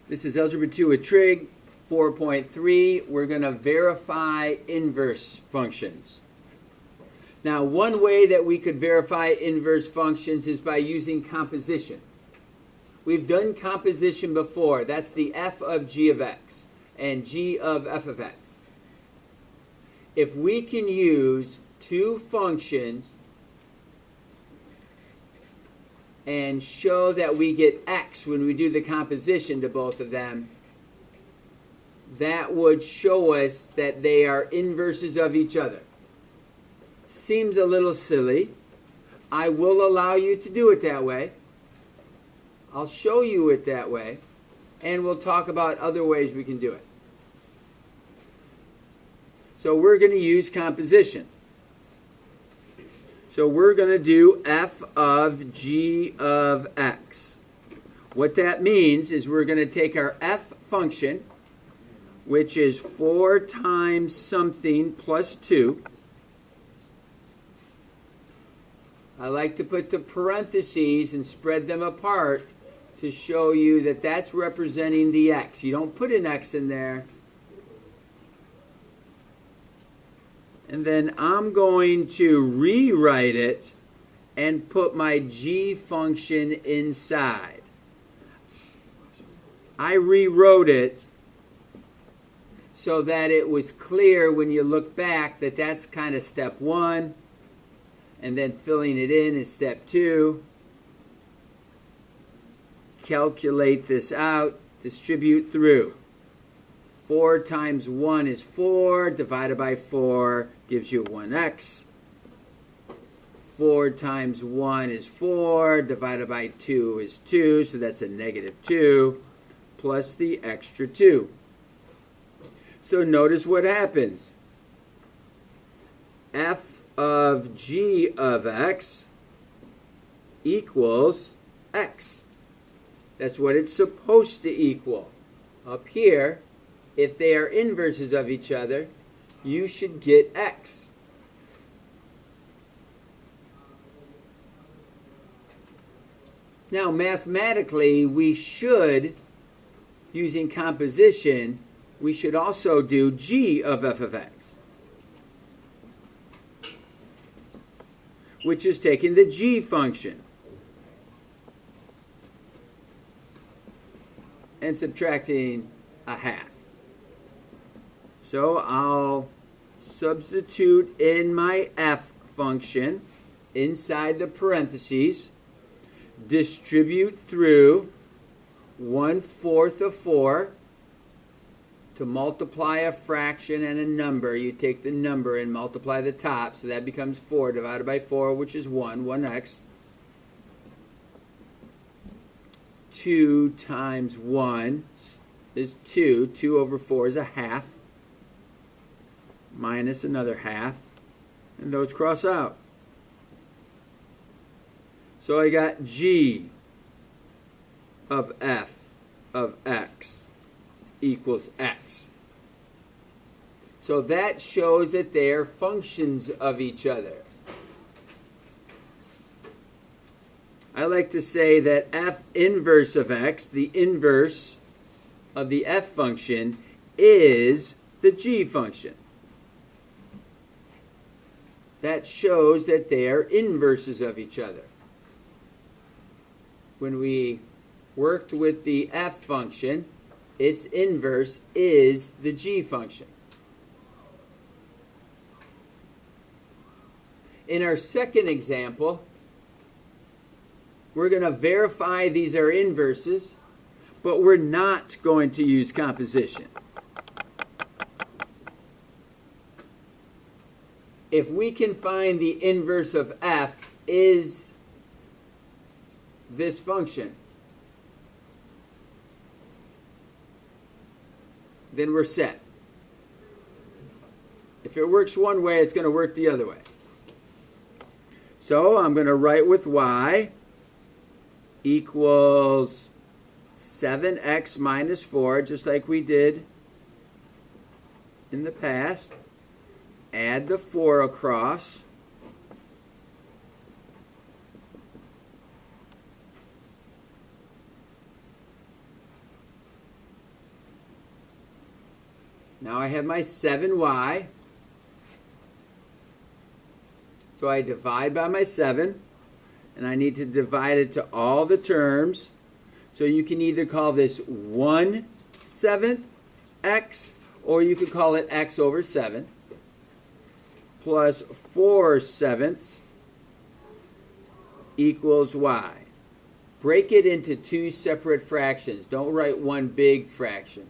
This is Algebra 2 with trig 4.3. We're going to verify inverse functions. Now, one way that we could verify inverse functions is by using composition. We've done composition before. That's the f of g of x and g of f of x. If we can use two functions and show that we get x when we do the composition to both of them, that would show us that they are inverses of each other. Seems a little silly. I will allow you to do it that way. I'll show you it that way, and we'll talk about other ways we can do it. So we're going to use composition. So we're going to do f of g of x. What that means is we're going to take our f function, which is 4 times something plus 2. I like to put the parentheses and spread them apart to show you that that's representing the x. You don't put an x in there. And then I'm going to rewrite it and put my g function inside. I rewrote it so that it was clear when you look back that that's kind of step 1, and then filling it in is step 2. Calculate this out, distribute through. 4 times 1 is 4, divided by 4 gives you 1x. 4 times 1 is 4, divided by 2 is 2, so that's a negative 2, plus the extra 2. So notice what happens. F of g of x equals x. That's what it's supposed to equal. Up here, if they are inverses of each other, you should get x. Now, mathematically, we should, using composition, we should also do g of f of x, which is taking the g function and subtracting a half. So I'll substitute in my f function inside the parentheses, distribute through 1/4 of 4. To multiply a fraction and a number, you take the number and multiply the top, so that becomes 4 divided by 4, which is 1x. 2 times 1 is 2. 2 over 4 is a half, minus another half, and those cross out. So I got g of f of x equals x. So that shows that they are functions of each other. I like to say that f inverse of x, the inverse of the f function, is the g function. That shows that they are inverses of each other. When we worked with the f function, its inverse is the g function. In our second example, we're going to verify these are inverses, but we're not going to use composition. If we can find the inverse of f is this function, then we're set. If it works one way, it's going to work the other way. So I'm going to write with y equals 7x minus 4, just like we did in the past. Add the 4 across. Now I have my 7y. So I divide by my 7, and I need to divide it to all the terms. So you can either call this 1/7 x, or you could call it x over 7, plus 4/7 equals y. Break it into two separate fractions. Don't write one big fraction.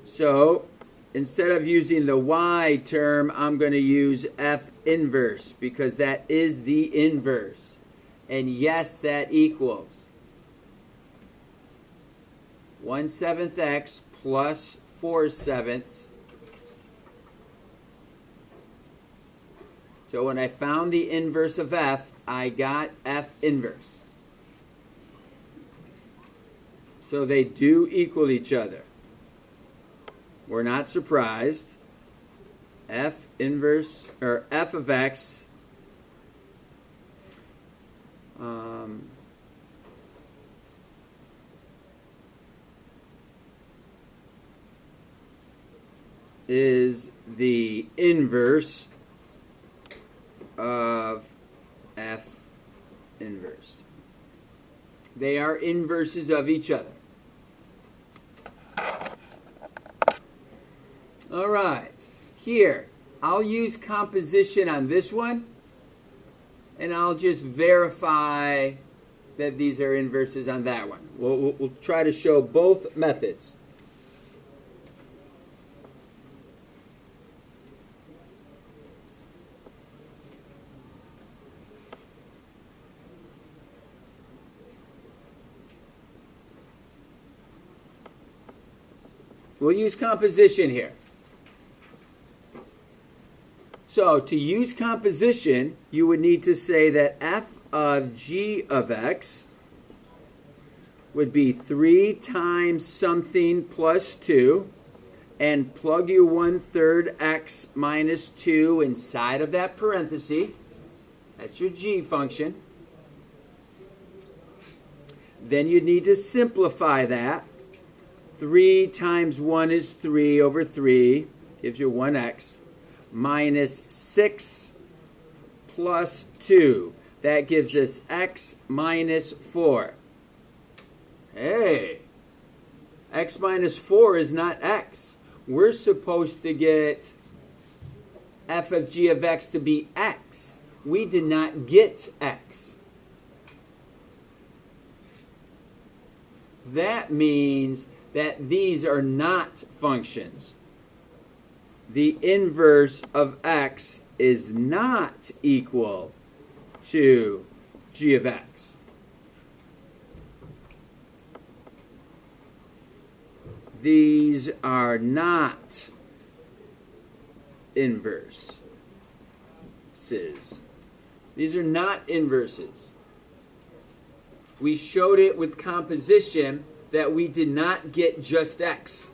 So instead of using the y term, I'm going to use f inverse, because that is the inverse. And yes, that equals 1/7 x plus 4/7. So when I found the inverse of f, I got f inverse. So they do equal each other. We're not surprised. F inverse, or f of x, is the inverse of f inverse. They are inverses of each other. All right, here, I'll use composition on this one, and I'll just verify that these are inverses on that one. We'll try to show both methods. We'll use composition here. So to use composition, you would need to say that f of g of x would be 3 times something plus 2, and plug your 1/3 x minus 2 inside of that parenthesis. That's your g function. Then you need to simplify that. 3 times 1 is 3 over 3, gives you 1x, minus 6 plus 2. That gives us x minus 4. Hey, x minus 4 is not x. We're supposed to get f of g of x to be x. We did not get x. That means that these are not functions. The inverse of x is not equal to g of x. These are not inverses. These are not inverses. We showed it with composition that we did not get just x.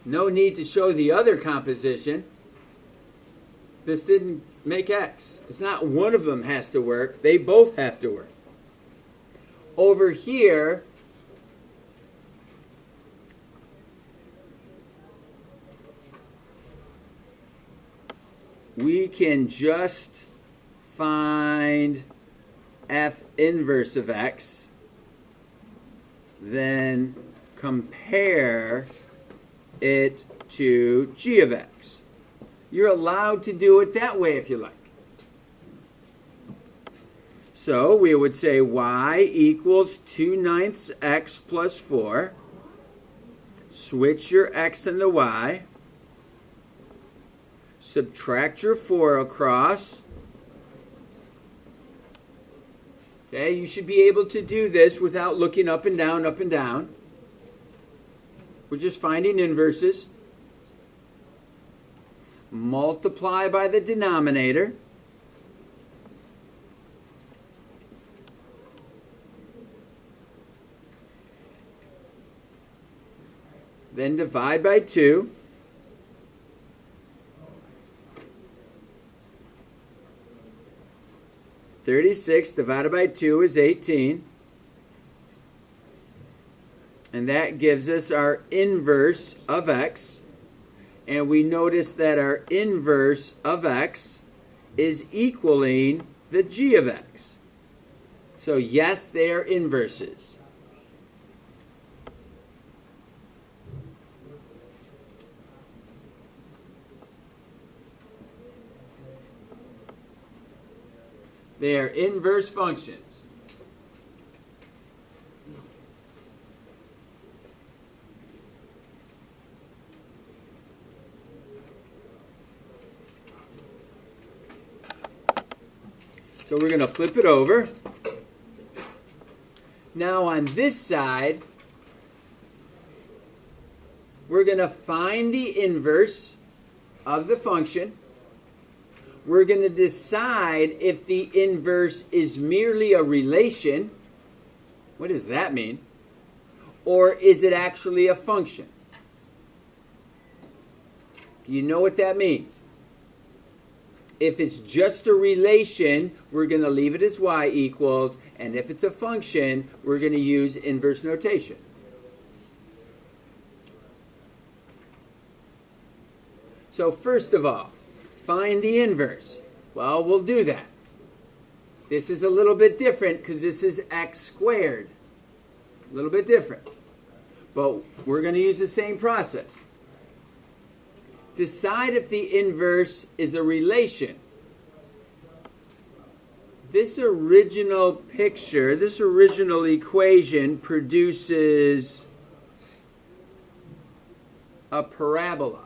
No need to show the other composition. This didn't make x. It's not one of them has to work. They both have to work. Over here, we can just find f inverse of x, then compare it to g of x. You're allowed to do it that way if you like. So we would say y equals 2/9 x plus 4. Switch your x and the y. Subtract your 4 across. Okay, you should be able to do this without looking up and down, up and down. We're just finding inverses. Multiply by the denominator. Then divide by 2. (36) divided by 2 is 18. And that gives us our inverse of x. And we notice that our inverse of x is equaling the g of x. So yes, they are inverses. They are inverse functions. So we're going to flip it over. Now on this side, we're going to find the inverse of the function. We're going to decide if the inverse is merely a relation. What does that mean? Or is it actually a function? Do you know what that means? If it's just a relation, we're going to leave it as y equals, and if it's a function, we're going to use inverse notation. So first of all, find the inverse. Well, we'll do that. This is a little bit different because this is x squared. A little bit different. But we're going to use the same process. Decide if the inverse is a relation. This original picture, this original equation produces a parabola.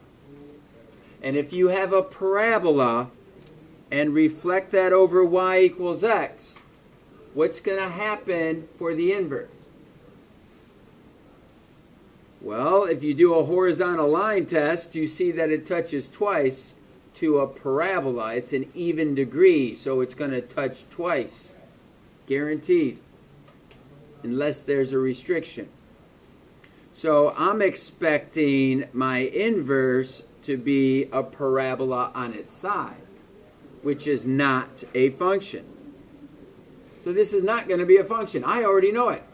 And if you have a parabola and reflect that over y equals x, what's going to happen for the inverse? Well, if you do a horizontal line test, you see that it touches twice to a parabola. It's an even degree, so it's going to touch twice. Guaranteed. Unless there's a restriction. So I'm expecting my inverse to be a parabola on its side, which is not a function. So this is not going to be a function. I already know it.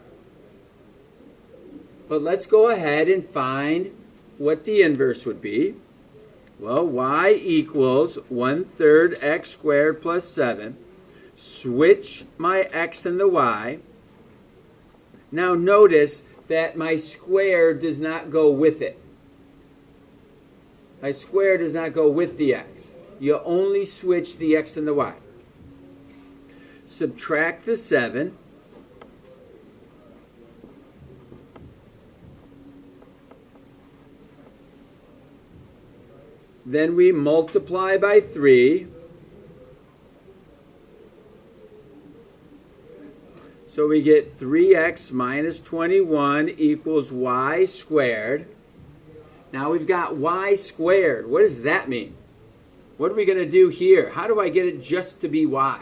But let's go ahead and find what the inverse would be. Well, y equals 1/3 x squared plus 7. Switch my x and the y. Now notice that my square does not go with it. My square does not go with the x. You only switch the x and the y. Subtract the 7. Then we multiply by 3. So we get 3x minus 21 equals y squared. Now we've got y squared. What does that mean? What are we going to do here? How do I get it just to be y?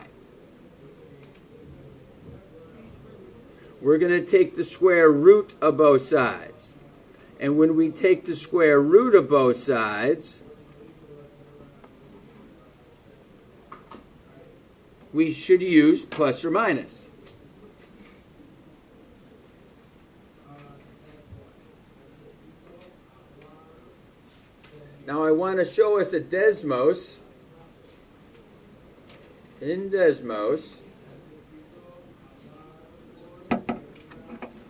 We're going to take the square root of both sides. And when we take the square root of both sides, we should use plus or minus. Now I want to show us a Desmos. In Desmos,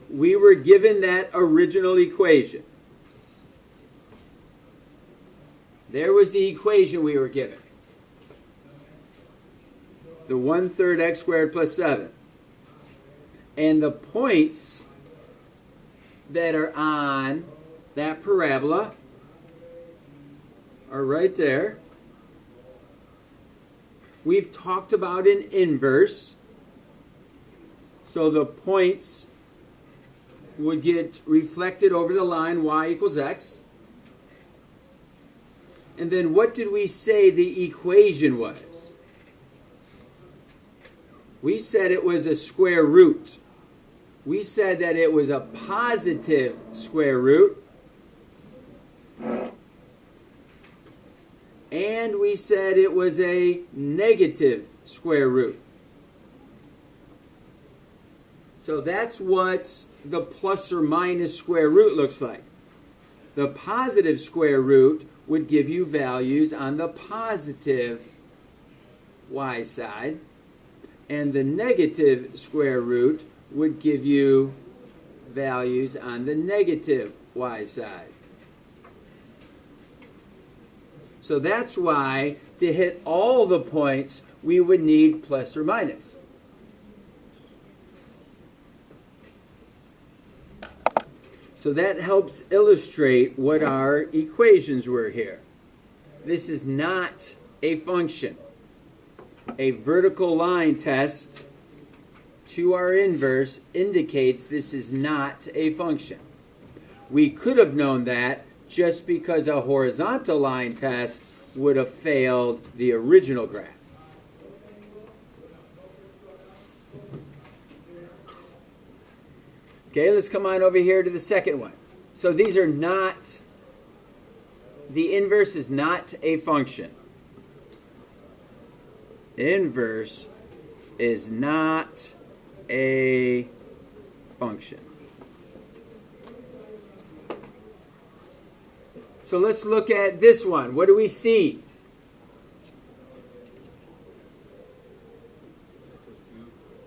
we were given that original equation. There was the equation we were given. The 1/3 x squared plus 7. And the points that are on that parabola are right there. We've talked about an inverse. So the points would get reflected over the line y equals x. And then what did we say the equation was? We said it was a square root. We said that it was a positive square root. And we said it was a negative square root. So that's what the plus or minus square root looks like. The positive square root would give you values on the positive y side, and the negative square root would give you values on the negative y side. So that's why to hit all the points we would need plus or minus. So that helps illustrate what our equations were here. This is not a function. A vertical line test to our inverse indicates this is not a function. We could have known that just because a horizontal line test would have failed the original graph. Okay, let's come on over here to the second one. So these are not, the inverse is not a function. Inverse is not a function. So let's look at this one. What do we see?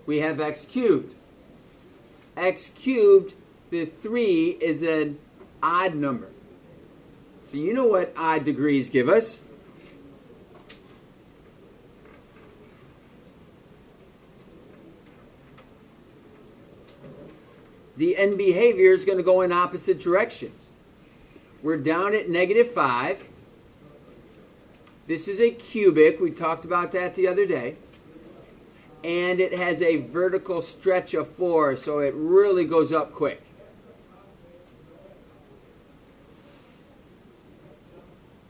We have x cubed. X cubed, the 3 is an odd number. So you know what odd degrees give us. The end behavior is going to go in opposite directions. We're down at -5. This is a cubic. We talked about that the other day. And it has a vertical stretch of 4, so it really goes up quick.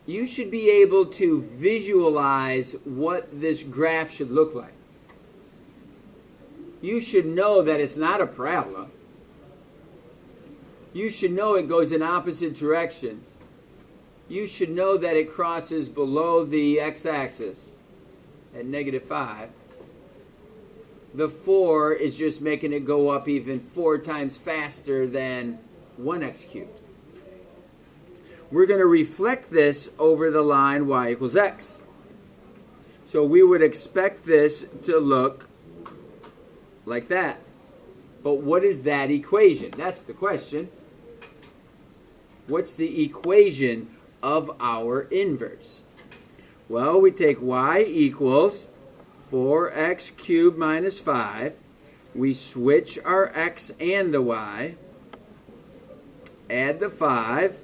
You should be able to visualize what this graph should look like. You should know that it's not a parabola. You should know it goes in opposite directions. You should know that it crosses below the x-axis at -5. The 4 is just making it go up even 4 times faster than 1x cubed. We're going to reflect this over the line y equals x. So we would expect this to look like that. But what is that equation? That's the question. What's the equation of our inverse? Well, we take y equals 4x cubed minus 5. We switch our x and the y. Add the 5.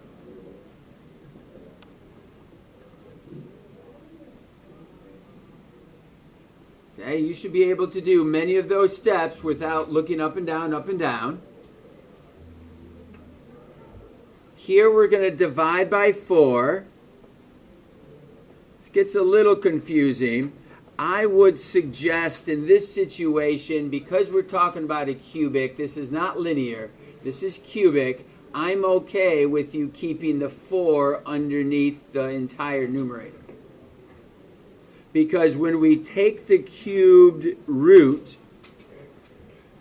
Okay, you should be able to do many of those steps without looking up and down, up and down. Here we're going to divide by 4. This gets a little confusing. I would suggest in this situation, because we're talking about a cubic, this is not linear, this is cubic, I'm okay with you keeping the 4 underneath the entire numerator. Because when we take the cubed root,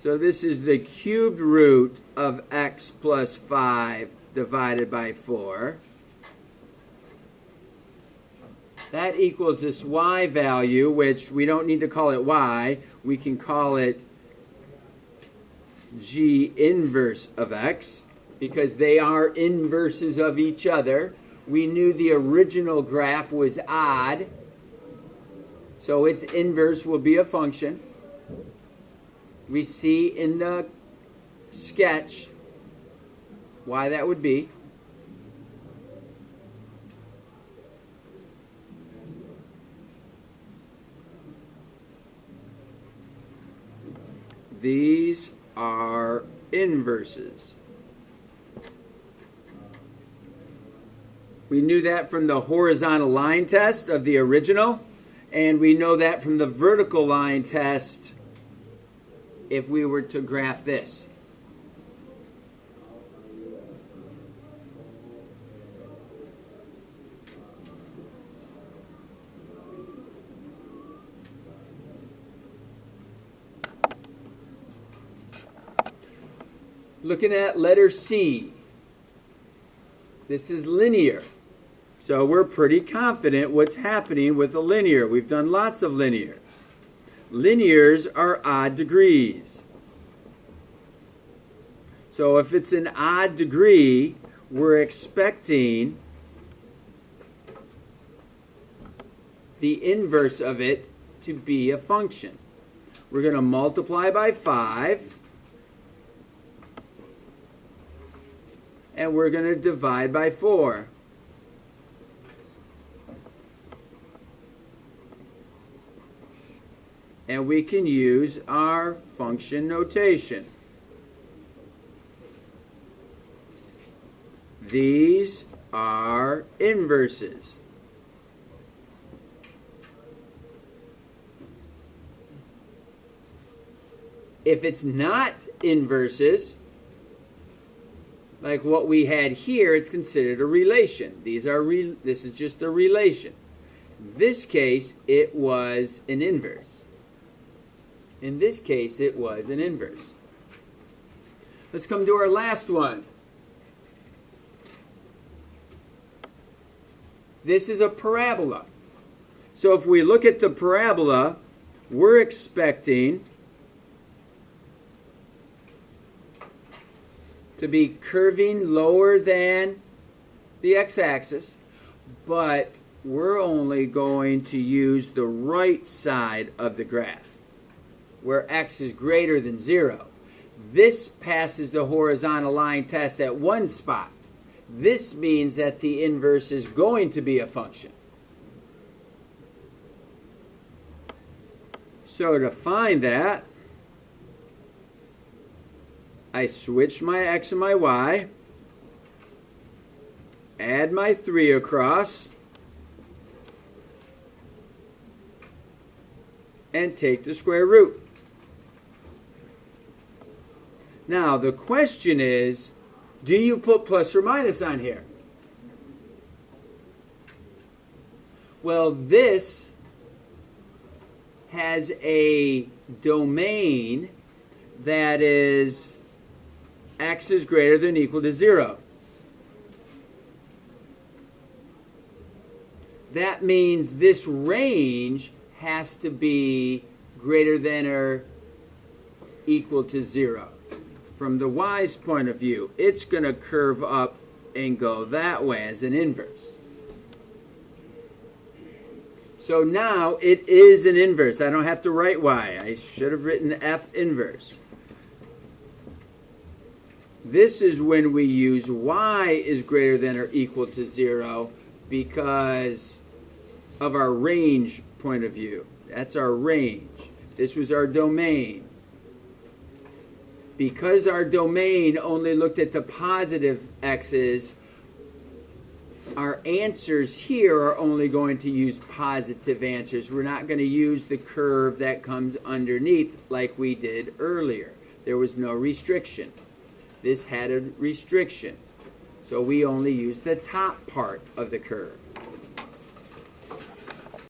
so this is the cubed root of x plus 5 divided by 4, that equals this y value, which we don't need to call it y. We can call it g inverse of x, because they are inverses of each other. We knew the original graph was odd, so its inverse will be a function. We see in the sketch why that would be. These are inverses. We knew that from the horizontal line test of the original, and we know that from the vertical line test if we were to graph this. Looking at letter C. This is linear. So we're pretty confident what's happening with a linear. We've done lots of linear. Linears are odd degrees. So if it's an odd degree, we're expecting the inverse of it to be a function. We're going to multiply by 5, and we're going to divide by 4. And we can use our function notation. These are inverses. If it's not inverses, like what we had here, it's considered a relation. This is just a relation. In this case, it was an inverse. In this case, it was an inverse. Let's come to our last one. This is a parabola. So if we look at the parabola, we're expecting to be curving lower than the x-axis, but we're only going to use the right side of the graph, where x is greater than 0. This passes the horizontal line test at one spot. This means that the inverse is going to be a function. So to find that, I switch my x and my y, add my 3 across, and take the square root. Now the question is, do you put plus or minus on here? Well, this has a domain that is x is greater than or equal to 0. That means this range has to be greater than or equal to 0. From the y's point of view, it's going to curve up and go that way as an inverse. So now it is an inverse. I don't have to write y. I should have written f inverse. This is when we use y is greater than or equal to 0 because of our range point of view. That's our range. This was our domain. Because our domain only looked at the positive x's, our answers here are only going to use positive answers. We're not going to use the curve that comes underneath like we did earlier. There was no restriction. This had a restriction. So we only used the top part of the curve.